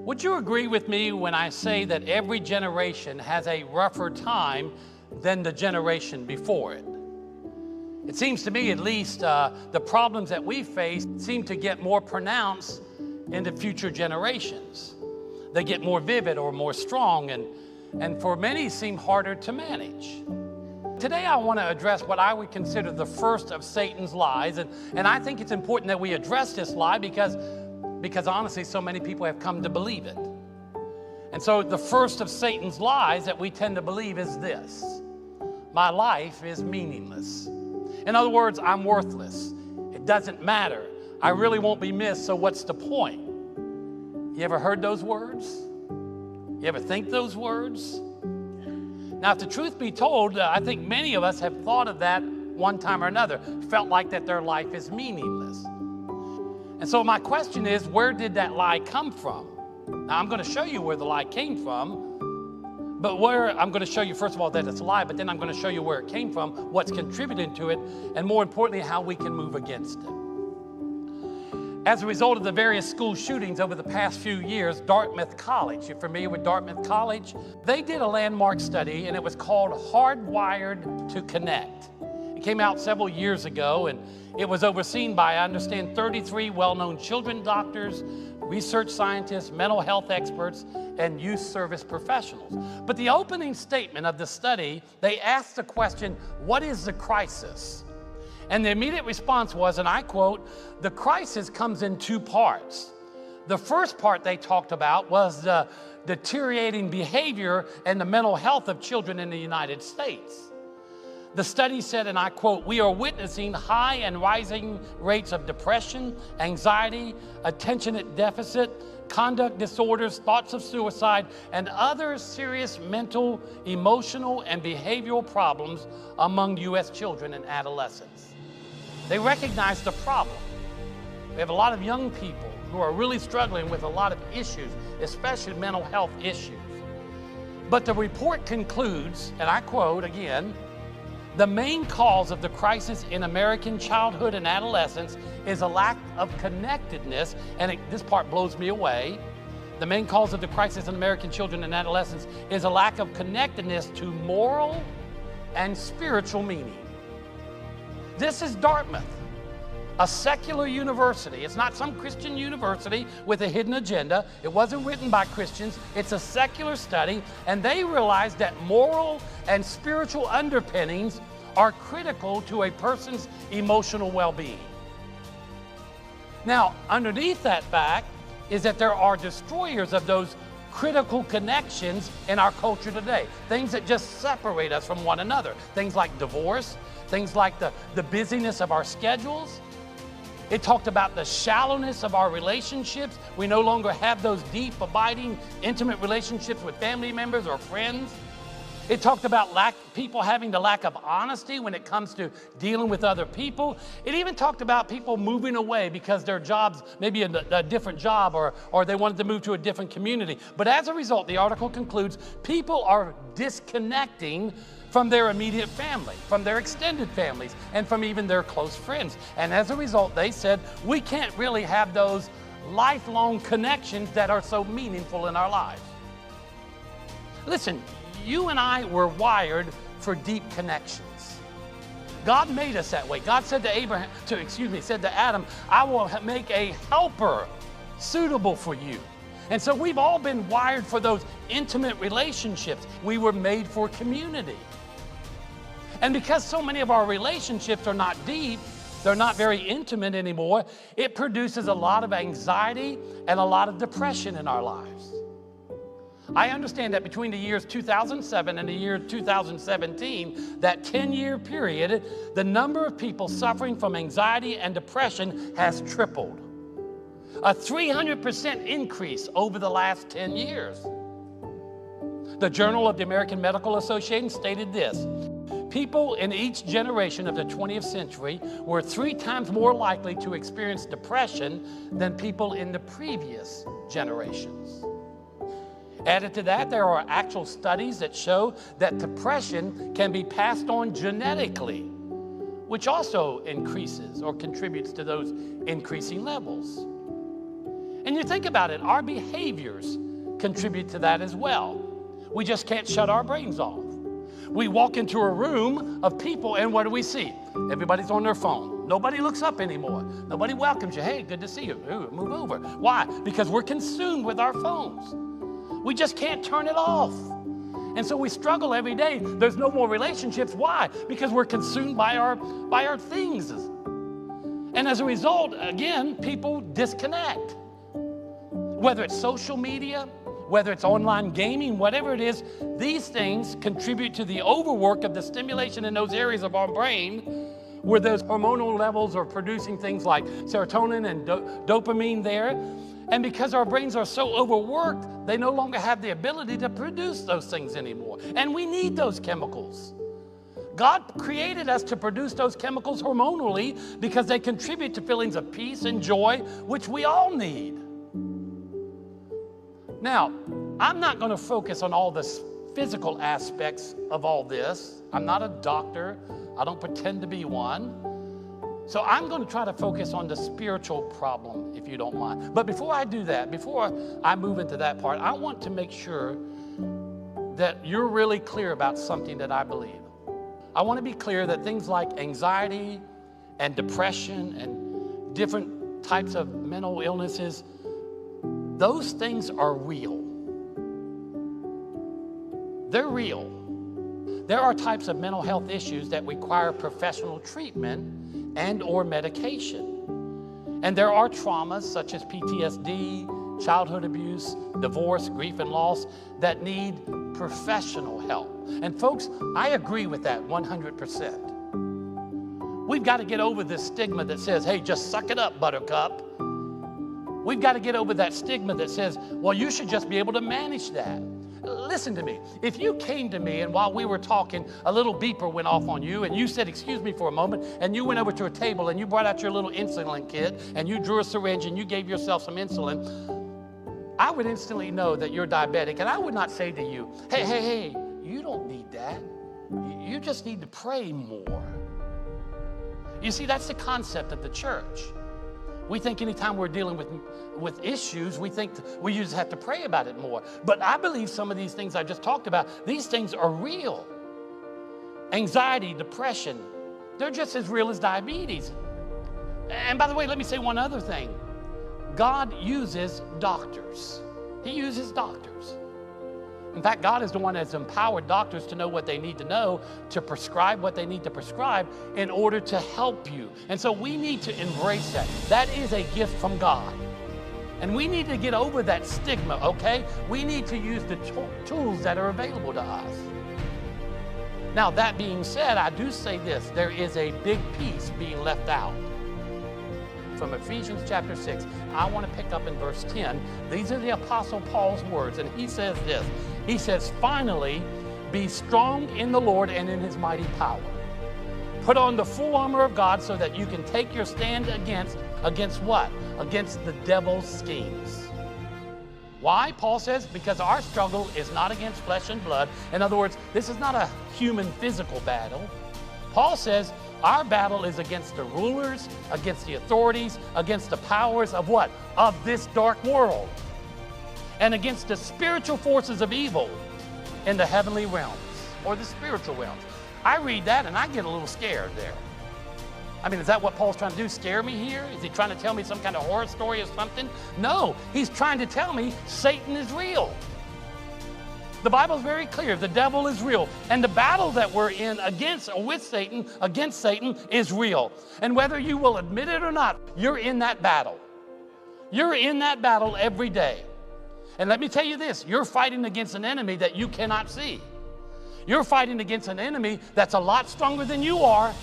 Would you agree with me when I say that every generation has a rougher time than the generation before it? It seems to me, at least, the problems that we face seem to get more pronounced in the future generations. They get more vivid or more strong, and for many seem harder to manage. Today I want to address what I would consider the first of Satan's lies, and I think it's important that we address this lie because honestly so many people have come to believe it. And so the first of Satan's lies that we tend to believe is this: my life is meaningless. In other words, I'm worthless. It doesn't matter. I really won't be missed, so what's the point? You ever heard those words? You ever think those words? Now, if the truth be told, I think many of us have thought of that one time or another, felt like that their life is meaningless. And so my question is, where did that lie come from? Now, I'm going to show you where the lie came from, but I'm going to show you, first of all, that it's a lie, but then I'm going to show you where it came from, what's contributing to it, and more importantly, how we can move against it. As a result of the various school shootings over the past few years, Dartmouth College, you're familiar with Dartmouth College? They did a landmark study, and it was called Hardwired to Connect. It came out several years ago, and it was overseen by, I understand, 33 well-known children doctors, research scientists, mental health experts, and youth service professionals. But the opening statement of the study, they asked the question, what is the crisis? And the immediate response was, and I quote, the crisis comes in two parts. The first part they talked about was the deteriorating behavior and the mental health of children in the United States. The study said, and I quote, we are witnessing high and rising rates of depression, anxiety, attention deficit, conduct disorders, thoughts of suicide, and other serious mental, emotional, and behavioral problems among U.S. children and adolescents. They recognize the problem. We have a lot of young people who are really struggling with a lot of issues, especially mental health issues. But the report concludes, and I quote again, the main cause of the crisis in American childhood and adolescence is a lack of connectedness, and this part blows me away. The main cause of the crisis in American children and adolescents is a lack of connectedness to moral and spiritual meaning. This is Dartmouth, a secular university. It's not some Christian university with a hidden agenda. It wasn't written by Christians. It's a secular study, and they realized that moral and spiritual underpinnings are critical to a person's emotional well-being. Now, underneath that fact is that there are destroyers of those critical connections in our culture today. Things that just separate us from one another. Things like divorce, things like the busyness of our schedules. It talked about the shallowness of our relationships. We no longer have those deep, abiding, intimate relationships with family members or friends. It talked about people having the lack of honesty when it comes to dealing with other people. It even talked about people moving away because their jobs, maybe a different job, or they wanted to move to a different community. But as a result, the article concludes, people are disconnecting from their immediate family, from their extended families, and from even their close friends. And as a result, they said, we can't really have those lifelong connections that are so meaningful in our lives. Listen, you and I were wired for deep connections. God made us that way. God said to Adam, I will make a helper suitable for you. And so we've all been wired for those intimate relationships. We were made for community. And because so many of our relationships are not deep, they're not very intimate anymore, it produces a lot of anxiety and a lot of depression in our lives. I understand that between the years 2007 and the year 2017, that 10-year period, the number of people suffering from anxiety and depression has tripled. A 300% increase over the last 10 years. The Journal of the American Medical Association stated this: people in each generation of the 20th century were 3 times more likely to experience depression than people in the previous generations. Added to that, there are actual studies that show that depression can be passed on genetically, which also increases or contributes to those increasing levels. And you think about it, our behaviors contribute to that as well. We just can't shut our brains off. We walk into a room of people and what do we see? Everybody's on their phone. Nobody looks up anymore. Nobody welcomes you. Hey, good to see you. Ooh, move over. Why? Because we're consumed with our phones. We just can't turn it off. And so we struggle every day. There's no more relationships. Why? Because we're consumed by our things. And as a result, again, people disconnect. Whether it's social media, whether it's online gaming, whatever it is, these things contribute to the overwork of the stimulation in those areas of our brain where those hormonal levels are producing things like serotonin and dopamine there. And because our brains are so overworked, they no longer have the ability to produce those things anymore. And we need those chemicals. God created us to produce those chemicals hormonally because they contribute to feelings of peace and joy, which we all need. Now, I'm not going to focus on all the physical aspects of all this. I'm not a doctor. I don't pretend to be one. So I'm going to try to focus on the spiritual problem, if you don't mind. But before I do that, before I move into that part, I want to make sure that you're really clear about something that I believe. I want to be clear that things like anxiety and depression and different types of mental illnesses, those things are real. They're real. There are types of mental health issues that require professional treatment and or medication. And there are traumas such as PTSD, childhood abuse, divorce, grief and loss that need professional help. And folks, I agree with that 100%. We've got to get over this stigma that says, hey, just suck it up, buttercup. We've got to get over that stigma that says, well, you should just be able to manage that. Listen to me. If you came to me and while we were talking, a little beeper went off on you and you said, excuse me for a moment, and you went over to a table and you brought out your little insulin kit and you drew a syringe and you gave yourself some insulin, I would instantly know that you're diabetic. And I would not say to you, hey, you don't need that. You just need to pray more. You see, that's the concept of the church. We think anytime we're dealing with issues, we think we just have to pray about it more. But I believe some of these things I just talked about, these things are real. Anxiety, depression, they're just as real as diabetes. And by the way, let me say one other thing. God uses doctors. He uses doctors. In fact, God is the one that's empowered doctors to know what they need to know, to prescribe what they need to prescribe in order to help you. And so we need to embrace that. That is a gift from God. And we need to get over that stigma, okay? We need to use the tools that are available to us. Now, that being said, I do say this, there is a big piece being left out. From Ephesians chapter 6, I want to pick up in verse 10. These are the Apostle Paul's words, and he says this. He says, finally, be strong in the Lord and in his mighty power. Put on the full armor of God so that you can take your stand against what? Against the devil's schemes. Why? Paul says, because our struggle is not against flesh and blood. In other words, this is not a human physical battle. Paul says, our battle is against the rulers, against the authorities, against the powers of what? Of this dark world. And against the spiritual forces of evil in the heavenly realms, or the spiritual realms. I read that and I get a little scared there. I mean, is that what Paul's trying to do, scare me here? Is he trying to tell me some kind of horror story or something? No, he's trying to tell me Satan is real. The Bible's very clear, the devil is real. And the battle that we're in against Satan is real. And whether you will admit it or not, you're in that battle. You're in that battle every day. And let me tell you this, you're fighting against an enemy that you cannot see. You're fighting against an enemy that's a lot stronger than you are,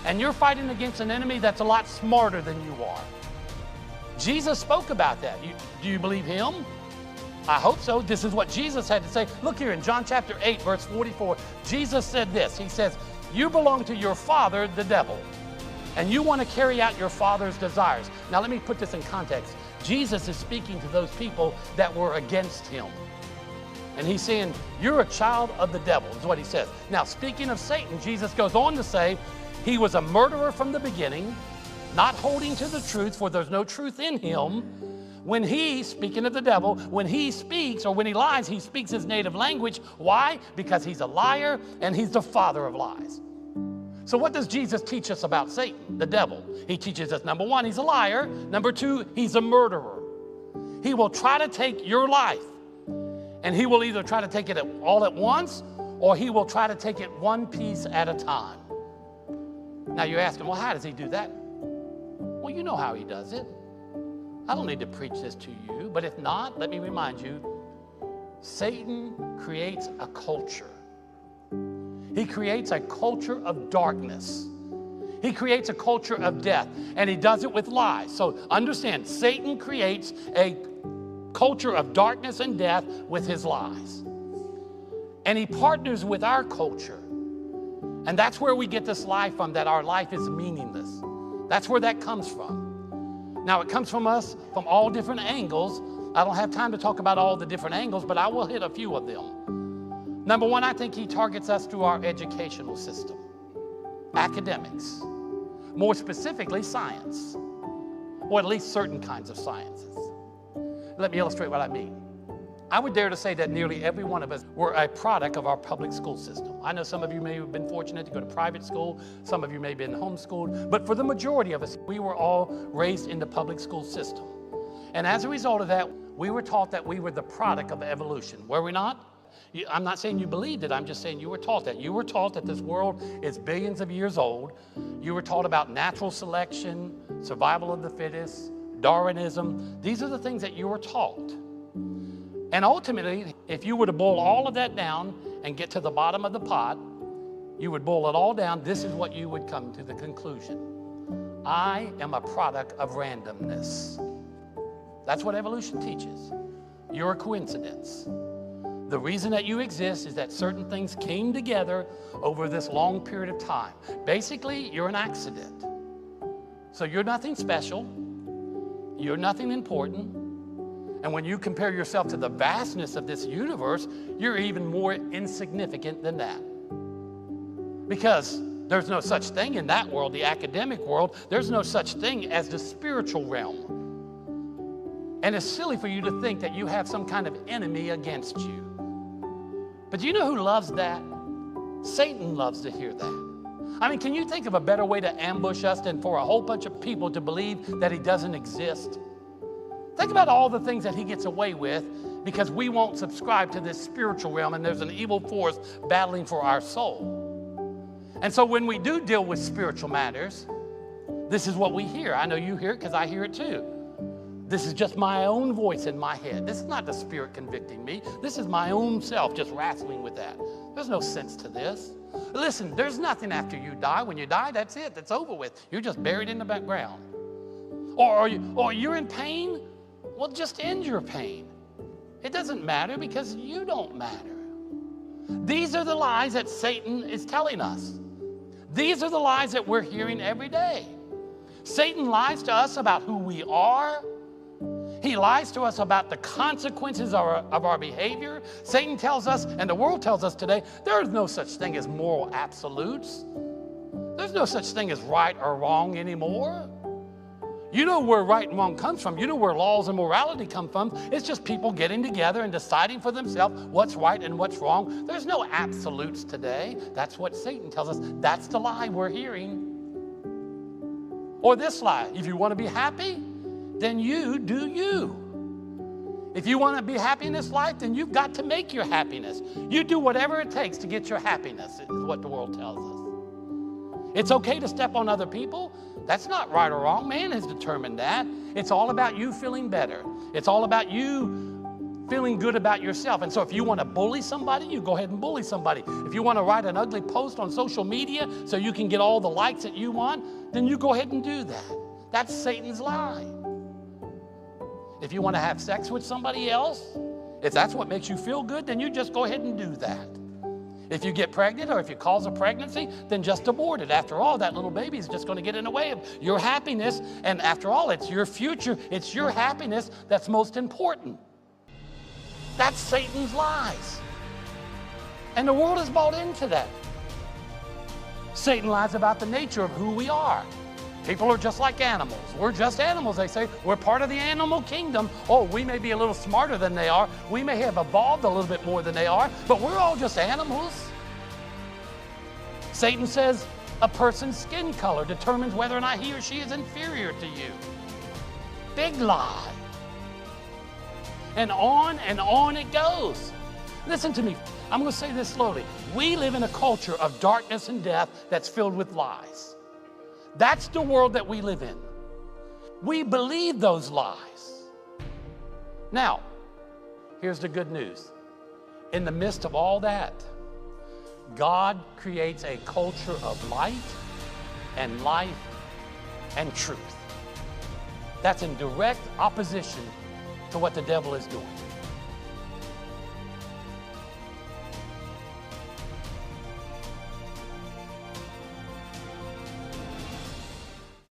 and you're fighting against an enemy that's a lot smarter than you are. Jesus spoke about that. Do you believe him? I hope so. This is what Jesus had to say. Look here in John chapter 8, verse 44. Jesus said this. He says, you belong to your father, the devil, and you want to carry out your father's desires. Now let me put this in context. Jesus is speaking to those people that were against him. And he's saying, you're a child of the devil, is what he says. Now, speaking of Satan, Jesus goes on to say, he was a murderer from the beginning, not holding to the truth, for there's no truth in him. when he, speaking of the devil, when he speaks or when he lies, he speaks his native language. Why? Because he's a liar and he's the father of lies. So what does Jesus teach us about Satan, the devil? He teaches us, number one, he's a liar. Number two, he's a murderer. He will try to take your life, and he will either try to take it all at once, or he will try to take it one piece at a time. Now you're asking, well, how does he do that? Well, you know how he does it. I don't need to preach this to you, but if not, let me remind you, Satan creates a culture. He creates a culture of darkness. He creates a culture of death, and he does it with lies. So understand, Satan creates a culture of darkness and death with his lies. And he partners with our culture. And that's where we get this lie from, that our life is meaningless. That's where that comes from. Now, it comes from us from all different angles. I don't have time to talk about all the different angles, but I will hit a few of them. Number one, I think he targets us through our educational system, academics, more specifically science, or at least certain kinds of sciences. Let me illustrate what I mean. I would dare to say that nearly every one of us were a product of our public school system. I know some of you may have been fortunate to go to private school, some of you may have been homeschooled, but for the majority of us, we were all raised in the public school system. And as a result of that, we were taught that we were the product of evolution, were we not? I'm not saying you believed it, I'm just saying you were taught that. You were taught that this world is billions of years old. You were taught about natural selection, survival of the fittest, Darwinism. These are the things that you were taught. And ultimately, if you were to boil all of that down and get to the bottom of the pot, you would boil it all down, this is what you would come to the conclusion. I am a product of randomness. That's what evolution teaches. You're a coincidence. The reason that you exist is that certain things came together over this long period of time. Basically, you're an accident. So you're nothing special. You're nothing important. And when you compare yourself to the vastness of this universe, you're even more insignificant than that. Because there's no such thing in that world, the academic world, there's no such thing as the spiritual realm. And it's silly for you to think that you have some kind of enemy against you. But do you know who loves that? Satan loves to hear that. I mean, can you think of a better way to ambush us than for a whole bunch of people to believe that he doesn't exist? Think about all the things that he gets away with because we won't subscribe to this spiritual realm and there's an evil force battling for our soul. And so when we do deal with spiritual matters, this is what we hear. I know you hear it because I hear it too. This is just my own voice in my head. This is not the Spirit convicting me. This is my own self just wrestling with that. There's no sense to this. Listen, there's nothing after you die. When you die, that's it. That's over with. You're just buried in the background. Or you're in pain. Well, just end your pain. It doesn't matter because you don't matter. These are the lies that Satan is telling us. These are the lies that we're hearing every day. Satan lies to us about who we are. He lies to us about the consequences of our behavior. Satan tells us, and the world tells us today, there is no such thing as moral absolutes. There's no such thing as right or wrong anymore. You know where right and wrong comes from. You know where laws and morality come from. It's just people getting together and deciding for themselves what's right and what's wrong. There's no absolutes today. That's what Satan tells us. That's the lie we're hearing. Or this lie, if you want to be happy, then you do you. If you want to be happy in this life, then you've got to make your happiness. You do whatever it takes to get your happiness, is what the world tells us. It's okay to step on other people. That's not right or wrong. Man has determined that. It's all about you feeling better. It's all about you feeling good about yourself. And so if you want to bully somebody, you go ahead and bully somebody. If you want to write an ugly post on social media so you can get all the likes that you want, then you go ahead and do that. That's Satan's lie. If you want to have sex with somebody else, if that's what makes you feel good, then you just go ahead and do that. If you get pregnant or if you cause a pregnancy, then just abort it. After all, that little baby is just going to get in the way of your happiness. And after all, it's your future. It's your happiness that's most important. That's Satan's lies. And the world has bought into that. Satan lies about the nature of who we are. People are just like animals. We're just animals, they say. We're part of the animal kingdom. Oh, we may be a little smarter than they are. We may have evolved a little bit more than they are, but we're all just animals. Satan says a person's skin color determines whether or not he or she is inferior to you. Big lie. And on it goes. Listen to me. I'm going to say this slowly. We live in a culture of darkness and death that's filled with lies. That's the world that we live in. We believe those lies. Now, here's the good news. In the midst of all that, God creates a culture of light and life and truth. That's in direct opposition to what the devil is doing.